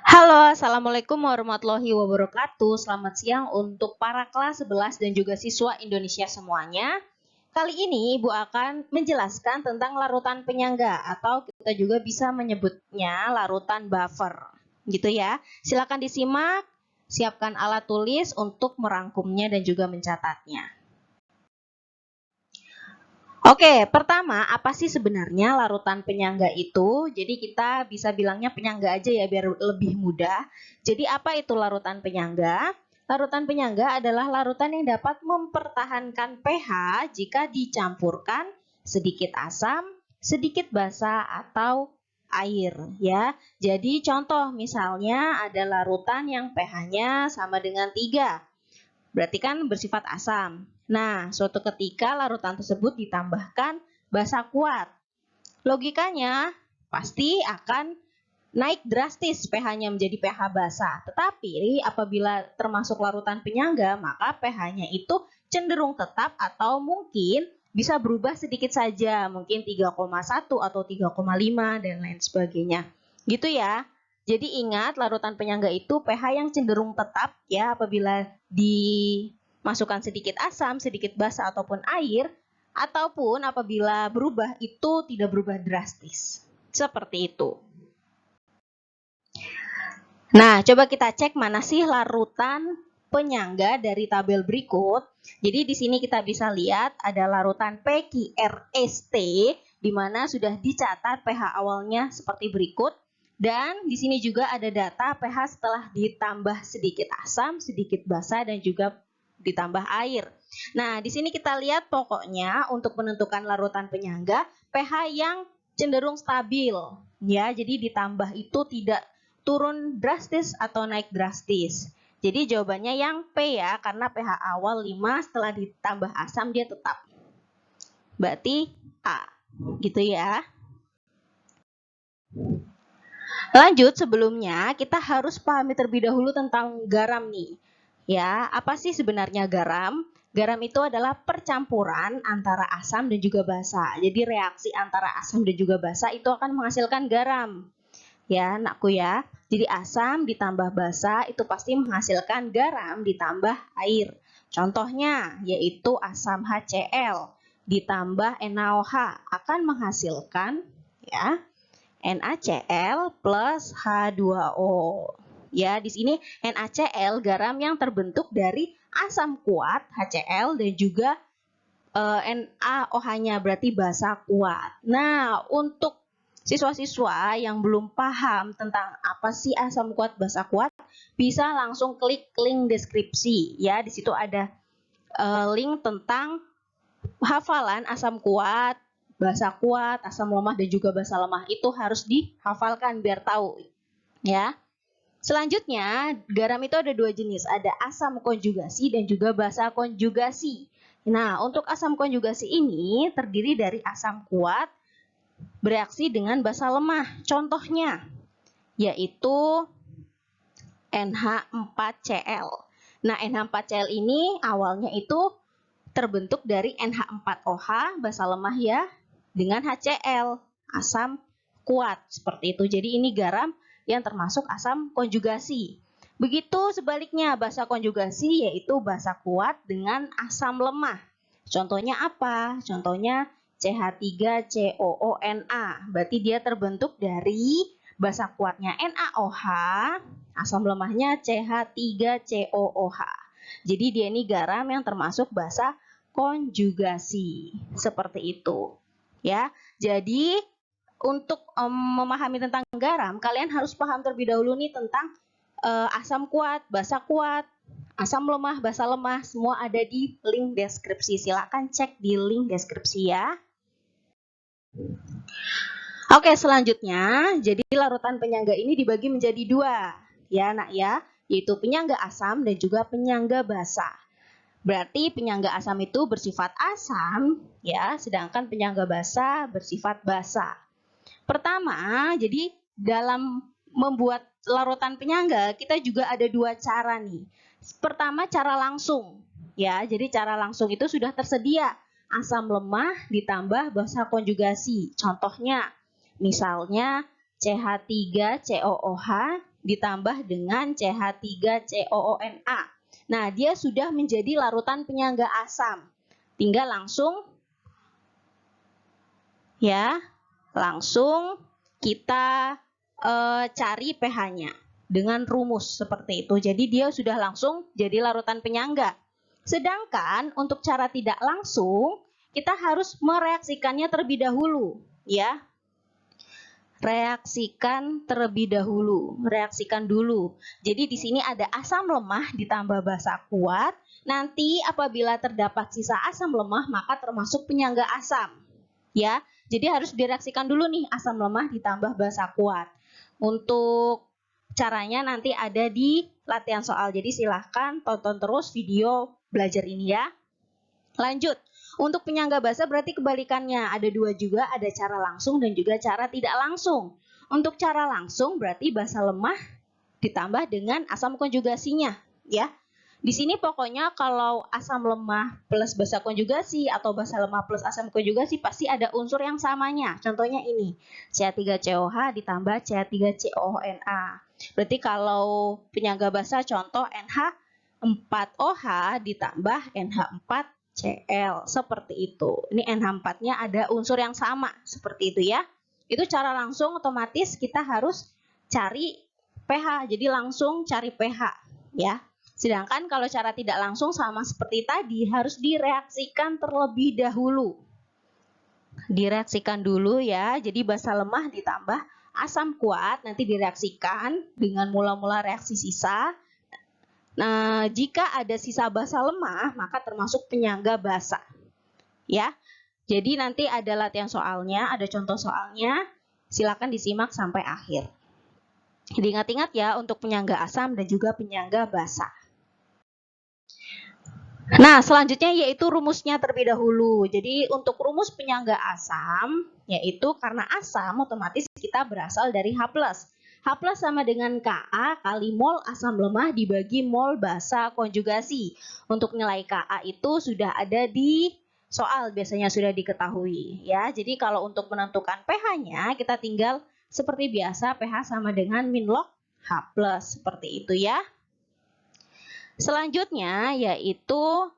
Halo, Assalamualaikum warahmatullahi wabarakatuh. Selamat siang untuk para kelas 11 dan juga siswa Indonesia semuanya. Kali ini Ibu akan menjelaskan tentang larutan penyangga atau kita juga bisa menyebutnya larutan buffer. Gitu ya. Silakan disimak, siapkan alat tulis untuk merangkumnya dan juga mencatatnya. Oke, pertama, apa sih sebenarnya larutan penyangga itu? Jadi kita bisa bilangnya penyangga aja ya biar lebih mudah. Jadi apa itu larutan penyangga? Larutan penyangga adalah larutan yang dapat mempertahankan pH jika dicampurkan sedikit asam, sedikit basa atau air ya. Jadi contoh misalnya ada larutan yang pH-nya sama dengan 3. Berarti kan bersifat asam. Nah, suatu ketika larutan tersebut ditambahkan basa kuat. Logikanya pasti akan naik drastis pH-nya menjadi pH basa. Tetapi apabila termasuk larutan penyangga, maka pH-nya itu cenderung tetap atau mungkin bisa berubah sedikit saja, mungkin 3,1 atau 3,5 dan lain sebagainya. Gitu ya. Jadi ingat larutan penyangga itu pH yang cenderung tetap ya apabila dimasukkan sedikit asam, sedikit basa ataupun air, ataupun apabila berubah itu tidak berubah drastis. Seperti itu. Nah, coba kita cek mana sih larutan penyangga dari tabel berikut. Jadi di sini kita bisa lihat ada larutan PQRST di mana sudah dicatat pH awalnya seperti berikut. Dan di sini juga ada data pH setelah ditambah sedikit asam, sedikit basa, dan juga ditambah air. Nah, di sini kita lihat pokoknya untuk menentukan larutan penyangga, pH yang cenderung stabil. Ya, jadi ditambah itu tidak turun drastis atau naik drastis. Jadi jawabannya yang P ya, karena pH awal 5 setelah ditambah asam dia tetap. Berarti A, gitu ya. Lanjut, sebelumnya kita harus pahami terlebih dahulu tentang garam nih. Ya, apa sih sebenarnya garam? Garam itu adalah percampuran antara asam dan juga basa. Jadi reaksi antara asam dan juga basa itu akan menghasilkan garam. Ya, anakku ya. Jadi asam ditambah basa itu pasti menghasilkan garam ditambah air. Contohnya yaitu asam HCl ditambah NaOH akan menghasilkan ya NaCl plus H2O. Ya, di sini NaCl garam yang terbentuk dari asam kuat HCl dan juga NaOH-nya berarti basa kuat. Nah, untuk siswa-siswa yang belum paham tentang apa sih asam kuat, basa kuat, bisa langsung klik link deskripsi ya. Di situ ada link tentang hafalan asam kuat, basa kuat, asam lemah dan juga basa lemah itu harus dihafalkan biar tahu ya. Selanjutnya, garam itu ada dua jenis, ada asam konjugasi dan juga basa konjugasi. Nah, untuk asam konjugasi ini terdiri dari asam kuat bereaksi dengan basa lemah. Contohnya yaitu NH4Cl. Nah, NH4Cl ini awalnya itu terbentuk dari NH4OH, basa lemah ya, dengan HCl, asam kuat, seperti itu. Jadi ini garam yang termasuk asam konjugasi. Begitu sebaliknya, basa konjugasi yaitu basa kuat dengan asam lemah. Contohnya apa? Contohnya CH3COONA, berarti dia terbentuk dari basa kuatnya NaOH, asam lemahnya CH3COOH. Jadi dia ini garam yang termasuk basa konjugasi. Seperti itu. Ya. Jadi untuk memahami tentang garam, kalian harus paham terlebih dahulu nih tentang asam kuat, basa kuat, asam lemah, basa lemah, semua ada di link deskripsi. Silakan cek di link deskripsi ya. Oke, selanjutnya, jadi larutan penyangga ini dibagi menjadi dua, ya nak ya, yaitu penyangga asam dan juga penyangga basa. Berarti penyangga asam itu bersifat asam, ya, sedangkan penyangga basa bersifat basa. Pertama, jadi dalam membuat larutan penyangga, kita juga ada dua cara nih. Pertama, cara langsung, ya, jadi cara langsung itu sudah tersedia asam lemah ditambah basa konjugasi. Contohnya, misalnya CH3COOH ditambah dengan CH3COONA. Nah, dia sudah menjadi larutan penyangga asam. Tinggal langsung kita cari pH-nya dengan rumus seperti itu. Jadi dia sudah langsung jadi larutan penyangga. Sedangkan untuk cara tidak langsung, kita harus mereaksikannya terlebih dahulu, ya. Reaksikan dulu. Jadi di sini ada asam lemah ditambah basa kuat. Nanti apabila terdapat sisa asam lemah, maka termasuk penyangga asam. Ya, jadi harus direaksikan dulu nih asam lemah ditambah basa kuat. Untuk caranya nanti ada di latihan soal. Jadi silahkan tonton terus video belajar ini ya. Lanjut. Untuk penyangga basa berarti kebalikannya. Ada dua juga, ada cara langsung dan juga cara tidak langsung. Untuk cara langsung berarti basa lemah ditambah dengan asam konjugasinya, ya. Di sini pokoknya kalau asam lemah plus basa konjugasi atau basa lemah plus asam konjugasi pasti ada unsur yang samanya. Contohnya ini, CH3COH ditambah CH3COONA. Berarti kalau penyangga basa contoh NH4OH ditambah NH4Cl, seperti itu. Ini NH4-nya ada unsur yang sama, seperti itu ya. Itu cara langsung otomatis kita harus cari pH, jadi langsung cari pH ya. Sedangkan kalau cara tidak langsung sama seperti tadi harus direaksikan terlebih dahulu. Direaksikan dulu ya, jadi basa lemah ditambah asam kuat nanti direaksikan dengan mula-mula reaksi sisa. Nah, jika ada sisa basa lemah, maka termasuk penyangga basa. Ya. Jadi nanti ada latihan soalnya, ada contoh soalnya. Silakan disimak sampai akhir. Diingat-ingat ya untuk penyangga asam dan juga penyangga basa. Nah, selanjutnya yaitu rumusnya terlebih dahulu. Jadi untuk rumus penyangga asam, yaitu karena asam otomatis kita berasal dari H+. H+ sama dengan Ka kali mol asam lemah dibagi mol basa konjugasi. Untuk nilai Ka itu sudah ada di soal, biasanya sudah diketahui. Ya, jadi kalau untuk menentukan pH-nya, kita tinggal seperti biasa pH sama dengan min log H+, seperti itu ya. Selanjutnya yaitu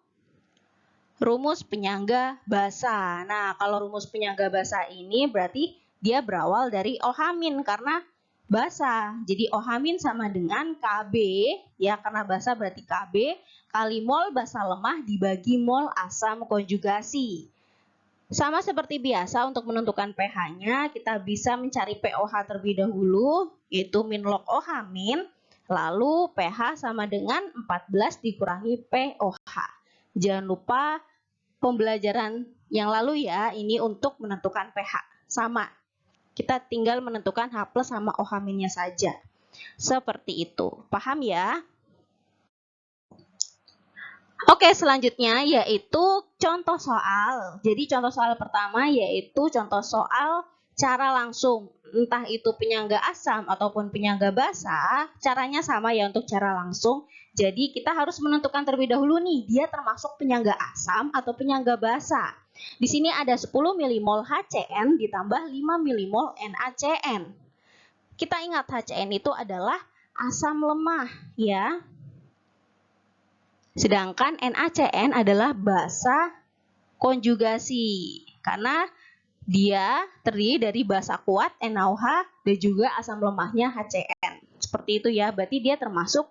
rumus penyangga basa. Nah, kalau rumus penyangga basa ini berarti dia berawal dari OH- karena basa. Jadi OH- sama dengan Kb, ya karena basa berarti Kb kali mol basa lemah dibagi mol asam konjugasi. Sama seperti biasa untuk menentukan pH-nya, kita bisa mencari pOH terlebih dahulu, yaitu min log OH-. Lalu pH sama dengan 14 dikurangi pOH. Jangan lupa pembelajaran yang lalu ya, ini untuk menentukan pH. Sama, kita tinggal menentukan H+ sama OH- saja. Seperti itu, paham ya? Oke, selanjutnya yaitu contoh soal. Jadi contoh soal pertama yaitu contoh soal cara langsung. Entah itu penyangga asam ataupun penyangga basa, caranya sama ya untuk cara langsung. Jadi kita harus menentukan terlebih dahulu nih, dia termasuk penyangga asam atau penyangga basa. Di sini ada 10 milimol HCN ditambah 5 milimol NaCN. Kita ingat HCN itu adalah asam lemah ya. Sedangkan NaCN adalah basa konjugasi karena dia terdiri dari basa kuat NaOH dan juga asam lemahnya HCN. Seperti itu ya, berarti dia termasuk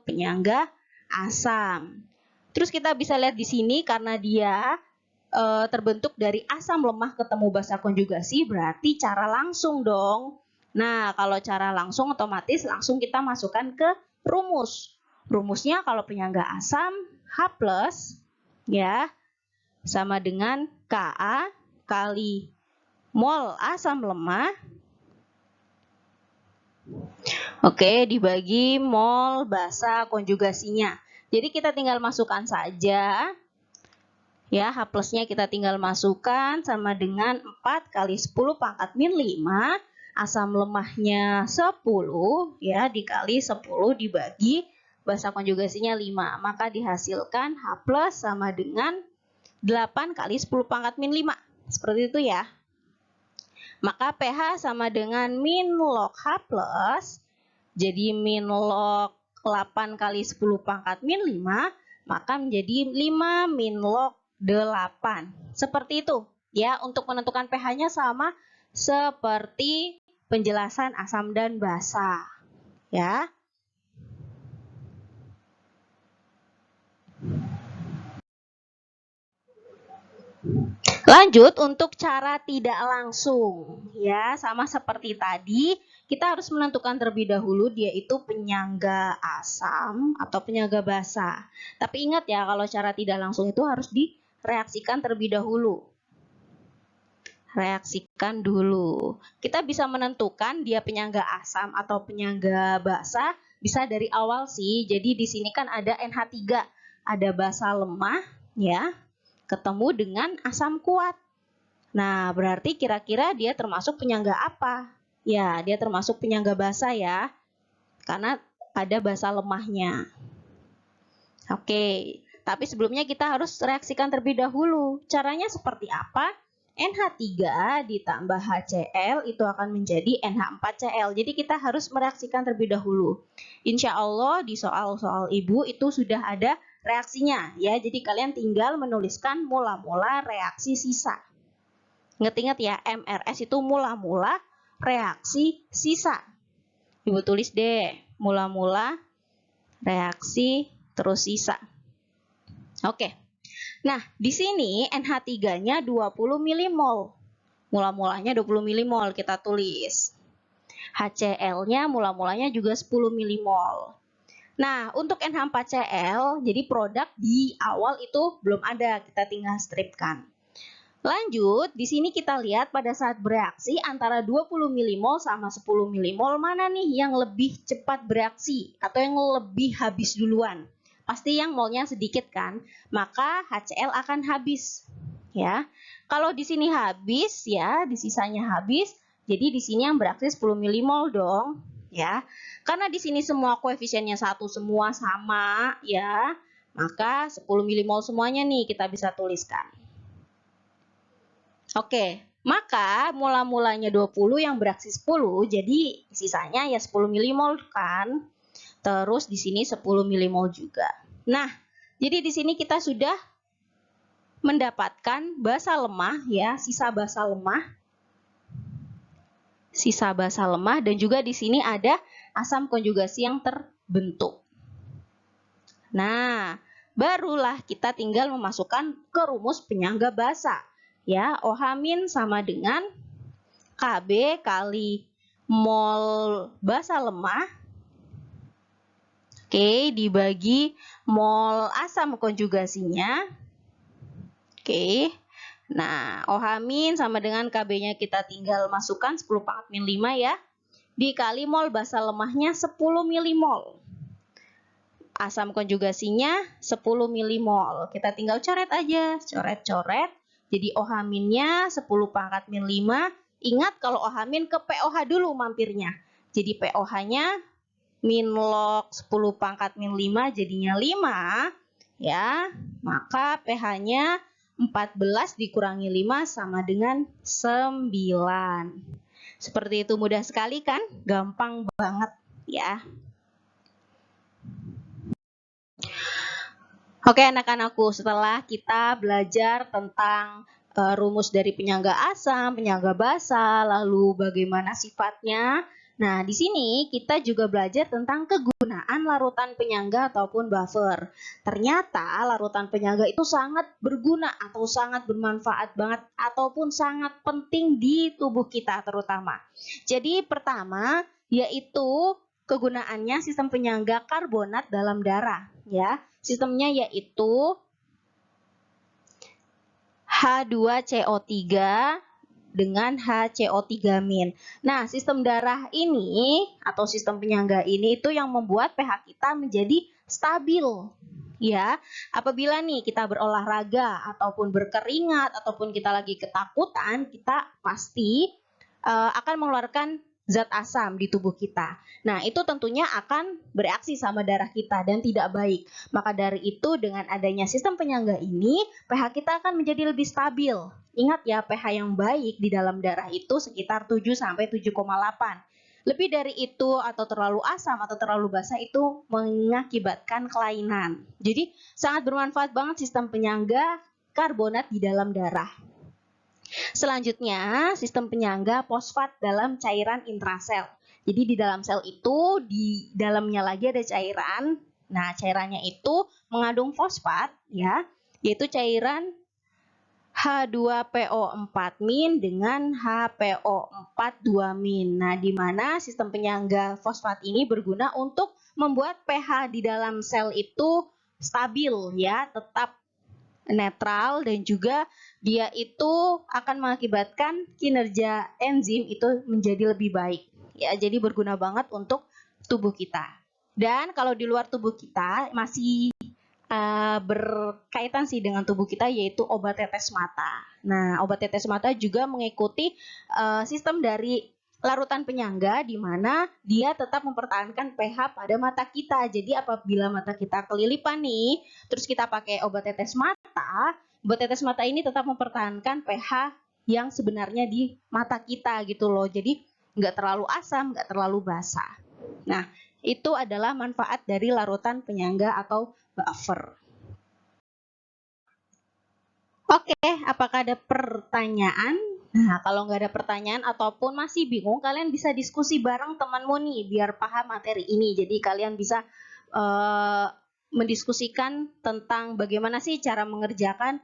penyangga asam. Terus kita bisa lihat di sini karena dia terbentuk dari asam lemah ketemu basa konjugasi, berarti cara langsung dong. Nah, kalau cara langsung otomatis langsung kita masukkan ke rumus. Rumusnya kalau penyangga asam H+ ya sama dengan Ka kali mol asam lemah dibagi mol basa konjugasinya. Jadi kita tinggal masukkan saja ya, H+-nya kita tinggal masukkan sama dengan 4 kali 10 pangkat min 5, asam lemahnya 10 ya dikali 10 dibagi basa konjugasinya 5, maka dihasilkan H+ sama dengan 8 kali 10 pangkat min 5. Seperti itu ya. Maka pH sama dengan min log H plus, jadi min log 8 kali 10 pangkat min 5, maka menjadi 5 min log 8. Seperti itu. Ya, untuk menentukan pH-nya sama seperti penjelasan asam dan basa. Ya. Lanjut untuk cara tidak langsung, ya sama seperti tadi, kita harus menentukan terlebih dahulu dia itu penyangga asam atau penyangga basa. Tapi ingat ya, kalau cara tidak langsung itu harus direaksikan terlebih dahulu. Reaksikan dulu. Kita bisa menentukan dia penyangga asam atau penyangga basa bisa dari awal sih. Jadi di sini kan ada NH3, ada basa lemah, ya. Ketemu dengan asam kuat. Nah, berarti kira-kira dia termasuk penyangga apa? Ya, dia termasuk penyangga basa ya. Karena ada basa lemahnya. Oke, tapi sebelumnya kita harus reaksikan terlebih dahulu. Caranya seperti apa? NH3 ditambah HCl itu akan menjadi NH4Cl. Jadi kita harus mereaksikan terlebih dahulu. Insya Allah di soal-soal ibu itu sudah ada reaksinya ya. Jadi kalian tinggal menuliskan mula-mula reaksi sisa. Ingat-ingat ya, MRS itu mula-mula reaksi sisa. Ibu tulis deh, mula-mula reaksi terus sisa. Oke. Nah, di sini NH3-nya 20 milimol. Mula-mulanya 20 milimol kita tulis. HCl-nya mula-mulanya juga 10 milimol. Nah, untuk NH4Cl, jadi produk di awal itu belum ada, kita tinggal stripkan. Lanjut, di sini kita lihat pada saat bereaksi antara 20 milimol sama 10 milimol mana nih yang lebih cepat bereaksi atau yang lebih habis duluan. Pasti yang molnya sedikit kan, maka HCl akan habis. Ya, kalau di sini habis ya, di sisanya habis, jadi di sini yang bereaksi 10 milimol dong. Ya, karena di sini semua koefisiennya satu semua sama ya, maka 10 milimol semuanya nih kita bisa tuliskan. Oke, maka mula-mulanya 20 yang bereaksi 10, jadi sisanya ya 10 milimol kan. Terus di sini 10 milimol juga. Nah, jadi di sini kita sudah mendapatkan basa lemah ya, sisa basa lemah. Sisa basa lemah dan juga di sini ada asam konjugasi yang terbentuk. Nah, barulah kita tinggal memasukkan ke rumus penyangga basa. Ya, OH- sama dengan Kb kali mol basa lemah. Oke, dibagi mol asam konjugasinya. Oke. Nah, OH- sama dengan Kb-nya kita tinggal masukkan 10 pangkat min 5 ya. Dikali mol basa lemahnya 10 milimol. Asam konjugasinya 10 milimol. Kita tinggal coret aja, coret-coret. Jadi OH-nya 10 pangkat min 5. Ingat kalau OH- ke POH dulu mampirnya. Jadi POH-nya min log 10 pangkat min 5 jadinya 5. Ya, maka pH-nya 14 dikurangi 5 sama dengan 9. Seperti itu, mudah sekali kan? Gampang banget ya. Oke anak-anakku, setelah kita belajar tentang rumus dari penyangga asam, penyangga basa, lalu bagaimana sifatnya. Nah, di sini kita juga belajar tentang kegunaan larutan penyangga ataupun buffer. Ternyata larutan penyangga itu sangat berguna atau sangat bermanfaat banget ataupun sangat penting di tubuh kita terutama. Jadi pertama yaitu kegunaannya sistem penyangga karbonat dalam darah ya. Sistemnya yaitu H2CO3 dengan HCO3-. Nah, sistem darah ini atau sistem penyangga ini itu yang membuat pH kita menjadi stabil. Ya, apabila nih kita berolahraga ataupun berkeringat ataupun kita lagi ketakutan, kita pasti akan mengeluarkan zat asam di tubuh kita. Nah, itu tentunya akan bereaksi sama darah kita dan tidak baik. Maka dari itu dengan adanya sistem penyangga ini, pH kita akan menjadi lebih stabil. Ingat ya, pH yang baik di dalam darah itu sekitar 7 sampai 7,8. Lebih dari itu atau terlalu asam atau terlalu basa itu mengakibatkan kelainan. Jadi sangat bermanfaat banget sistem penyangga karbonat di dalam darah. Selanjutnya, sistem penyangga fosfat dalam cairan intrasel. Jadi di dalam sel itu, di dalamnya lagi ada cairan. Nah, cairannya itu mengandung fosfat, ya, yaitu cairan H2PO4- dengan HPO4- Nah, di mana sistem penyangga fosfat ini berguna untuk membuat pH di dalam sel itu stabil, ya, tetap netral, dan juga dia itu akan mengakibatkan kinerja enzim itu menjadi lebih baik. Ya, jadi berguna banget untuk tubuh kita. Dan kalau di luar tubuh kita masih berkaitan sih dengan tubuh kita, yaitu obat tetes mata. Nah, obat tetes mata juga mengikuti sistem dari larutan penyangga, di mana dia tetap mempertahankan pH pada mata kita. Jadi apabila mata kita kelilipan nih, terus kita pakai obat tetes mata ini tetap mempertahankan pH yang sebenarnya di mata kita gitu loh. Jadi nggak terlalu asam, nggak terlalu basah. Nah, itu adalah manfaat dari larutan penyangga atau buffer. Oke, apakah ada pertanyaan? Nah, kalau nggak ada pertanyaan ataupun masih bingung, kalian bisa diskusi bareng temanmu nih, biar paham materi ini. Jadi kalian bisa mendiskusikan tentang bagaimana sih cara mengerjakan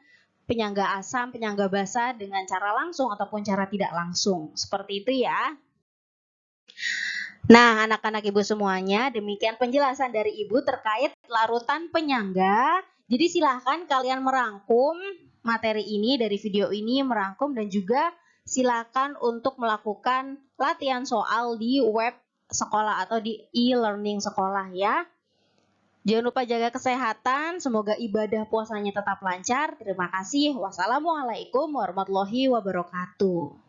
penyangga asam, penyangga basa dengan cara langsung ataupun cara tidak langsung. Seperti itu ya. Nah, anak-anak ibu semuanya, demikian penjelasan dari ibu terkait larutan penyangga. Jadi silahkan kalian merangkum materi ini dari video ini, merangkum, dan juga silakan untuk melakukan latihan soal di web sekolah atau di e-learning sekolah ya. Jangan lupa jaga kesehatan, semoga ibadah puasanya tetap lancar. Terima kasih. Wassalamualaikum warahmatullahi wabarakatuh.